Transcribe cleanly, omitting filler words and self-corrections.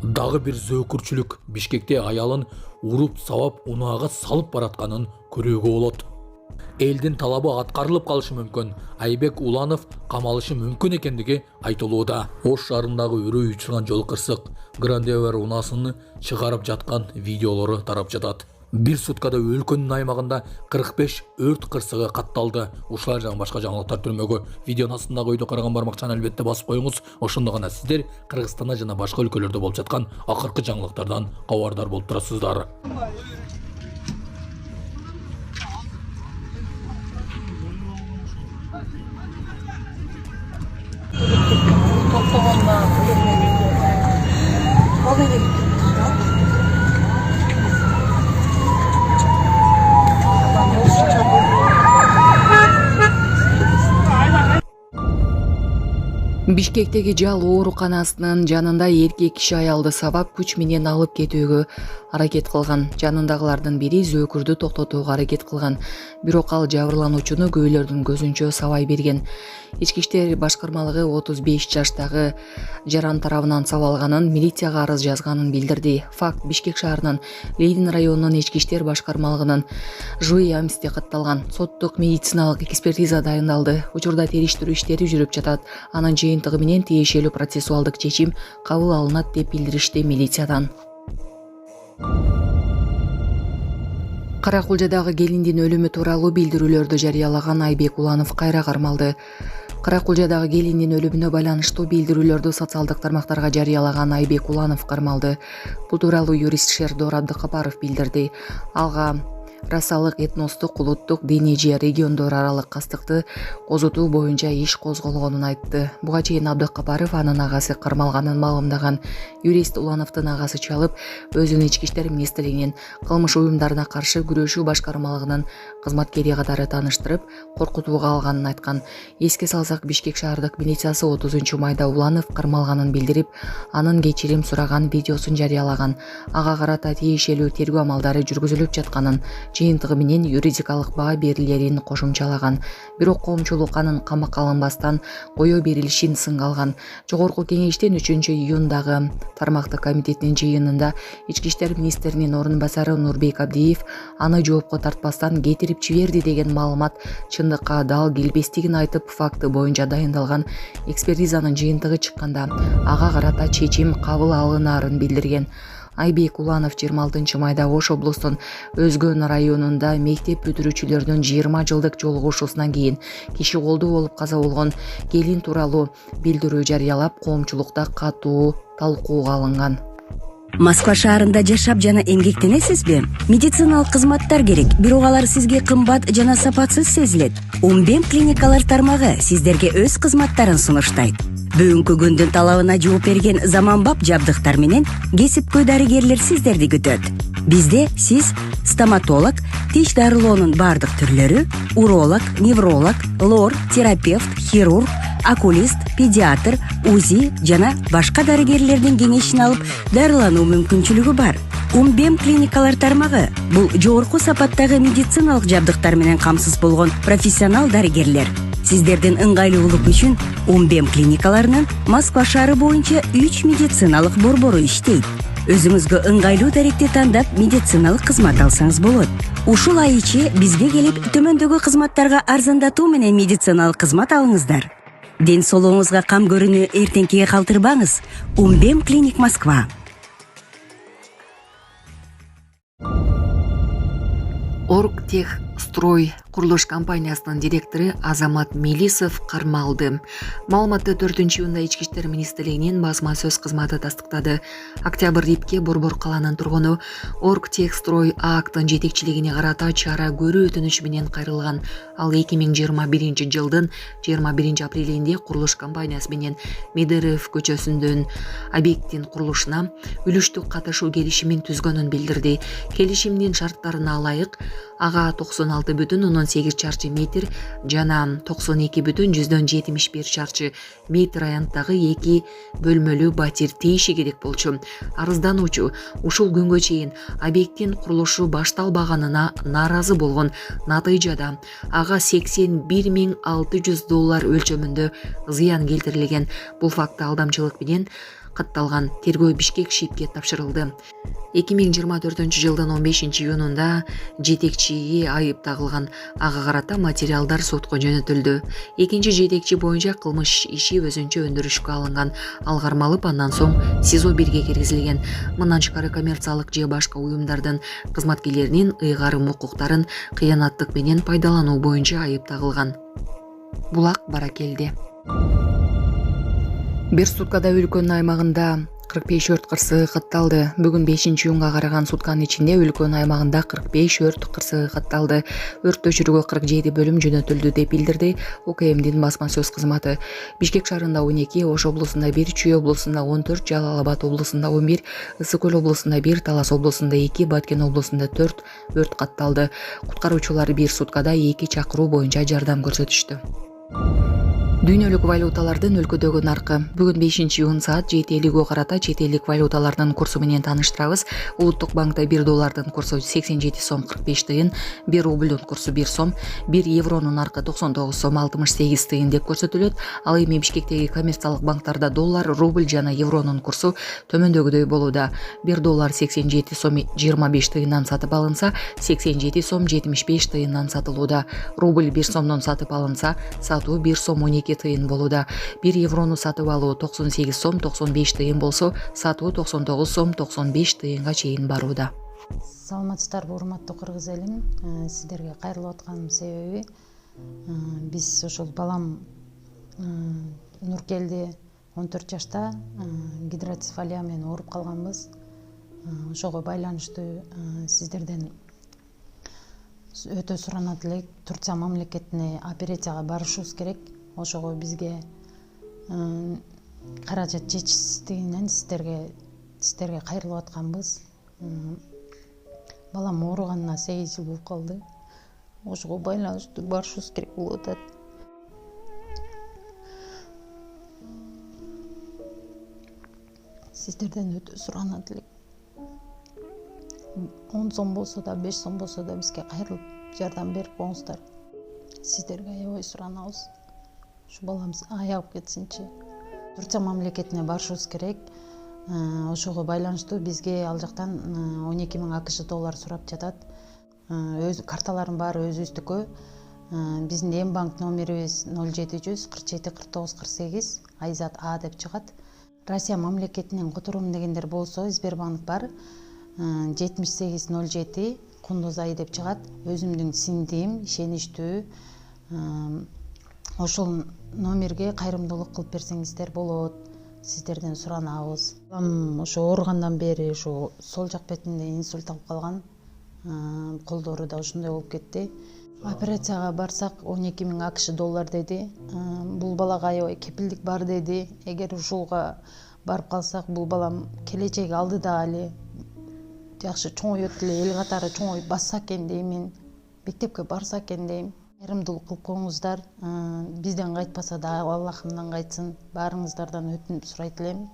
Дагы бир зөөкүрчүлүк Бишкекте аялын уруп сабап унаага салып баратканын көрүүгө болот. Элдин талабы аткарылып калышы мүмкүн. Айбек Уланов камалышы мүмкүн экендиги айтылууда. Ош шаарындагы үрөй учурган жол кырсык Грандевер унаасын чыгарып жаткан видеолору тарап жатат. Bir суткада өлкөнүн аймагында 45 өрт кырсыгы катталды. Ушулар жана башка жаңылыктар түрмөгө видеонун астындагы өйдө караган бармакчаны албетте басып коюңуз. Ошондо гана сиздер Кыргызстанда жана башка өлкөлөрдө болуп жаткан акыркы жаңылыктардан кабардар болуп турасыздар. Бишкектеги жал ооруканасынын жанында эркек киши аялды сабап күч менен алып кетүүгө аракет кылган. Жанындагылардын бири зөөкүрдү токтотууга аракет кылган. Бирок ал жабырлануучуну көйлөрдүн көзүнчө сабай берген. Ички иштер башкармалыгы 35 жаштагы жаран тарабынан сабалганын, милицияга арыз жазганын билдирди. Факт Бишкек шаарынын Лейдин районунун ички иштер башкармалыгынын ЖИАМСте катталган. Соттук медициналык экспертиза дайындалды. Учурда териштирүү иштери жүрүп жатат. Анын жыйынтыгы менен тиешелүү процессуалдык чечим кабыл алынат деп билдиришти милициядан. Каракулжадагы келиндин өлүмү тууралуу билдирүүлөрдү жарыялаган Айбек Уланов кайра кармалды. Каракулжадагы келиндин өлүмүнө байланыштуу билдирүүлөрдү социалдык тармактарга жарыялаган Айбек Уланов кармалды. Бул тууралуу юрист Шердор Абдыкапаров билдирди. Алга расалык, этностук, улуттук, диний же региондор аралык кастыкты козутуу боюнча иш козголгонун айтты. Буга чейин Абдыкапаров анын агасы кармалганын маалымдаган. Юрист Улановдун агасы чалып, өзүнүн ички иштер министрлигинин кылмыш уюмдарына каршы күрөшүү башкармалыгынын кызматкери катары тааныштырып, коркутууга алганын айткан. Эске салсак, Бишкек шаардык милициясы 30 майда Уланов кармалганын билдирип, анын кечирим сураган видеосун жарыялаган. Ага карата тиешелүү тергөө амалдары жүргүзүлүп жатканын, жыйынтыгы менен юридикалык баа берилерин кошумчалаган. Бирок коомчулук анын камакка алынбастан кое берилишин сынга алган. Жогорку кеңештин 3-июндагы тармактык комитетинин жыйынында ички иштер министринин орун басары Нурбек Абдиев аны жоопко тартпастан кетирип жиберди деген маалымат чындыкка дал келбестигин айтып, факты боюнча дайындалган экспертизанын жыйынтыгы чыкканда ага карата чечим кабыл алынаарын билдирген. Айбек Уланов 26-майда Ош облустун Өзгөн районунда мектеп бүтүрүүчүлөрүнүн 20 жылдык жолугушуусунан кийин киши колдуу болуп каза болгон келин тууралуу билдирүү жарыялап, коомчулукта катуу талкууга алынган. Москва шаарында жашап жана эмгектенесизби? Медициналык кызматтар керек, бирок алар сизге кымбат жана сапатсыз сезилет. Умбем клиникалар тармагы сиздерге өз кызматтарын сунуштайт. Бүгүнкү күндүн талабына жооп берген заманбап жабдыктар менен кесипкөй дарыгерлер сиздерди күтөт. Бизде сиз стоматолог, тиш дарылоонун бардык түрлөрү, уролог, невролог, лор, терапевт, хирург, окулист, педиатр, УЗИ жана башка дарыгерлердин кеңешин алып дарылануу мүмкүнчүлүгү бар. Умбем клиникалар тармагы бул жогорку сапаттагы медициналык жабдыктар менен камсыз болгон профессионал дарыгерлер. Сиздердин ыңгайлуулук үчүн Умбем клиникаларынын Москва шаары боюнча 3 медициналык борбору иштейт. Өзүңүзгө ыңгайлуу даректи тандап медициналык кызмат алсаңыз болот. Ушул ай ичи бизге келип төмөндөгү кызматтарга арзандатуу менен медициналык кызмат алыңыздар. Ден соолугуңузга кам көрүүнү эртеңкиге калтырбаңыз. Умбем клиник Москва. Оргтехстрой курулуш компаниясынын директору Азамат Мелисов кармалды. Маалыматты 4-июнда ички иштер министрлигинин басма сөз кызматы тастыктады. Октябрь Рипке борбор каланын тургуну Оргтехстрой ААКтын жетекчилигине карата чара көрүү өтүнүчү менен кайрылган. Ал 2021 жылдын 21 апрелинде курулуш компаниясы менен Медерев көчөсүндөн объекттин курулушуна үлүштүк катышуу келишимин түзгөнүн билдирди. Келишимдин шарттарына ылайык ага 96,8 чарчы метр жана 92,71 чарчы метр аянттагы 2 бөлмөлүү батир тийиши керек болчу. Арыздануучу ушул күнгө чейин объекттин курулушу башталбаганына нааразы болгон. Натыйжада ага $81,600 өлчөмүндө зыян келтирилген. Бул факты алдамчылык менен катталган. Тергөө Бишкек ШИПке тапшырылды. 2024 жылдын 15-июнунда жетекчиге айып тагылган. Ага карата материалдар сотко жөнөтүлдү. Экинчи жетекчи боюнча кылмыш иши өзүнчө өндүрүшкө алынган. Ал кармалып андан соң СИЗО 1ге киргизилген. Мындан тышкары коммерциялык же башка уюмдардын кызматкерлеринин ыйгарым укуктарын кыянаттык менен пайдалануу боюнча айып тагылган. Булак Баракелде. Бир суткада өлкөнүн аймагында 45 өрт кырсыгы катталды. Бүгүн 5-июнга караган сутканын ичинде өлкөнүн аймагында 45 өрт кырсыгы катталды. Өрт өчүрүүгө 47 бөлүм жөнөтүлдү деп билдирди УКМдин басма сөз кызматы. Бишкек шаарында 12, Ош облусунда 1, Чүй облусунда 14, Жалал Абад облусунда 11, Ысык Көл облусунда 1, Талас облусунда 2, Баткен облусунда 4 өрт катталды. Куткаруучулар бир суткада 2 чакыруу боюнча жардам көрсөтүштү. Дүйнөлүк валюталардын өлкөдөгү наркы. Бүгүн 5-июн саат 7:50 карата чет элдик валюталардын курсу менен тааныштырабыз. Улуттук банкта 1 доллардын курсу 87 сом 45 тыйын, 1 рублдун курсу 1 сом, 1 евронун наркы 99 сом 68 тыйын деп көрсөтүлөт. Ал эми Бишкектеги коммерциялык банктарда доллар, рубль жана евронун курсу төмөндөгүдөй болууда. 1 доллар 87 сом 25 тыйындан сатып алынса, 87 сом 75 тыйындан сатылууда. Рубль 1 сомдон сатып алынса, сатуу 1 сом 12 тыйын болууда. 1 еврону сатып алуу 98 сом 95 тыйын болсо, сатуу 99 сом 95 тыйынга чейин барууда. Саламатсыздарбы, урматтуу кыргыз элим. Сиздерге кайрылып атканымдын себеби биз ошол балам Нуркелди 14 жашта гидроцефалия менен ооруп калганбыз. Ошого байланыштуу сиздерден өтө суранат элек. Турция мамлекетине операцияга барышыбыз керек. Ошого бизге каражат жетишсиздигинен сиздерге кайрылып атканбыз. Балам ооруганына 8 жыл болуп калды. Ошого байланыштуу барышыбыз керек болуп атат. Сиздерден өтө суранат элек. 10 сом болсо да, 5 сом болсо да бизге кайрылып жардам берип коюңуздар. Сиздерге аябай суранабыз. Ушу баламыз аягып кетсинчи. Турция мамлекетине барышыбыз керек. Ошого байланыштуу бизге ал жактан 12 000 АКШ доллар сурап жатат. Өз карталардын баары өзүбүздүкү. Биздин эм банк номерибиз 0700 47 49 48 Айзат А деп чыгат. Россия мамлекетинен которуум дегендер болсо Сбербанк бар. 7807 Кундуз Ай деп чыгат. Өзүмдүн сиңдим, ишеничтүү. Ошол номерге кайрымдуулук кылып берсеңиздер болот. Сиздерден суранабыз. Балам ошо ооругандан бери ошо сол жак бетинде инсульт алып калган. Колдору да ушундай болуп кетти. Операцияга барсак 12 000 АКШ доллар деди. Бул балага аябай кепилдик бар деди. Эгер ушуга барып калсак, бул балам келечеги алдыда али жакшы чоңойот эле, эл катары чоңоюп басса экен деймин. Мектепке барса экен дейм. Кайрымдуулук кылып коюңуздар. Бизден кайтпаса да Аллахымдан кайтсын. Баарыңыздардан өтүнүп сурайт элем.